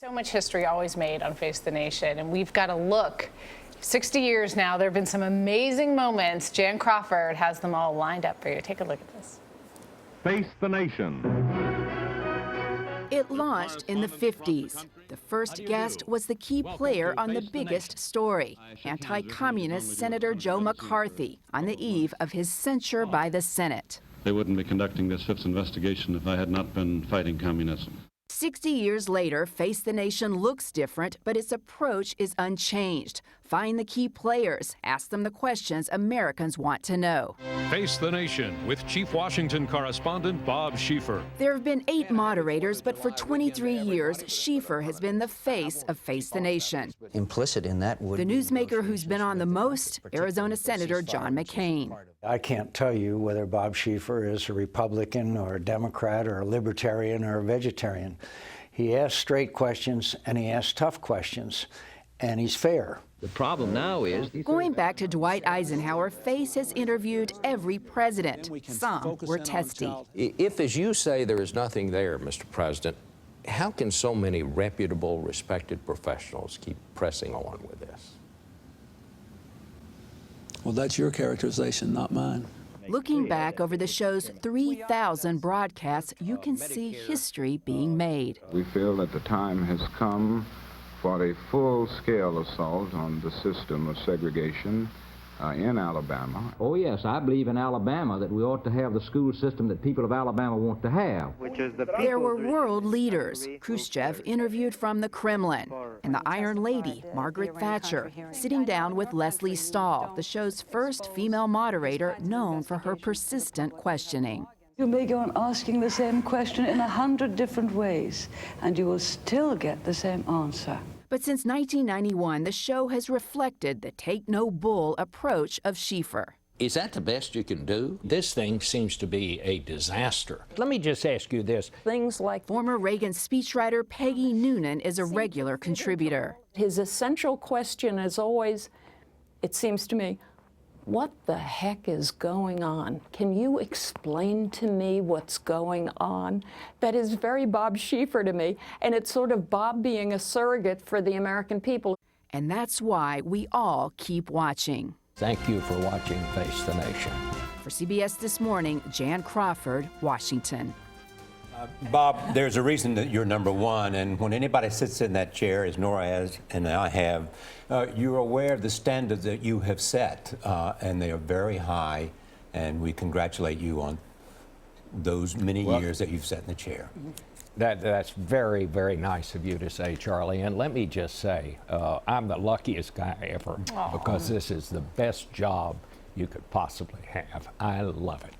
So much history always made on Face the Nation, and we've got to look. 60 years now, there have been some amazing moments. Jan Crawford has them all lined up for you. Take a look at this. Face the Nation. It launched in the 50s. The first guest was the key player on the biggest story, anti-communist Senator Joe McCarthy, on the eve of his censure by the Senate. They wouldn't be conducting this fifth investigation if I had not been fighting communism. 60 years later, Face the Nation looks different, but its approach is unchanged. Find the key players, ask them the questions Americans want to know. Face the Nation with Chief Washington correspondent Bob Schieffer. There have been 8 moderators, but for 23 years, Schieffer has been the face of Face the Nation. Implicit in that would the newsmaker who's been on the most, Arizona Senator John McCain. I can't tell you whether Bob Schieffer is a Republican or a Democrat or a Libertarian or a vegetarian. He asks straight questions and he asks tough questions, and he's fair. The problem now is... Going back to Dwight Eisenhower, Face has interviewed every president. Some were testy. If, as you say, there is nothing there, Mr. President, how can so many reputable, respected professionals keep pressing on with this? Well, that's your characterization, not mine. Looking back over the show's 3,000 broadcasts, you can see history being made. We feel that the time has come for a full-scale assault on the system of segregation in Alabama. Oh, yes, I believe in Alabama that we ought to have the school system that people of Alabama want to have. There were world leaders. Khrushchev interviewed from the Kremlin, and the Iron Lady, Margaret Thatcher, sitting down with Leslie Stahl, the show's first female moderator known for her persistent questioning. You may go on asking the same question in 100 different ways, and you will still get the same answer. But since 1991, the show has reflected the take-no-bull approach of Schieffer. Is that the best you can do? This thing seems to be a disaster. Let me just ask you this. Things like former Reagan speechwriter Peggy Noonan is a regular contributor. His essential question is always, it seems to me, what the heck is going on? Can you explain to me what's going on? That is very Bob Schieffer to me, and it's sort of Bob being a surrogate for the American people. And that's why we all keep watching. Thank you for watching Face the Nation. For CBS This Morning, Jan Crawford, Washington. Bob, there's a reason that you're number one, and when anybody sits in that chair, as Nora has and I have, you're aware of the standards that you have set, and they are very high, and we congratulate you on those many years that you've sat in the chair. That's very, very nice of you to say, Charlie. And let me just say, I'm the luckiest guy ever because this is the best job you could possibly have. I love it.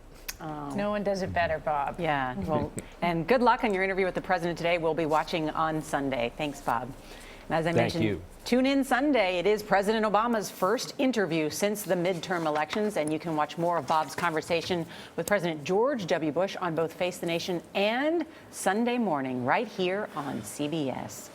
No one does it better, Bob. Yeah, well, and good luck on your interview with the president today. We'll be watching on Sunday. Thanks, Bob. And as I mentioned, tune in Sunday. It is President Obama's first interview since the midterm elections, and you can watch more of Bob's conversation with President George W. Bush on both Face the Nation and Sunday morning right here on CBS.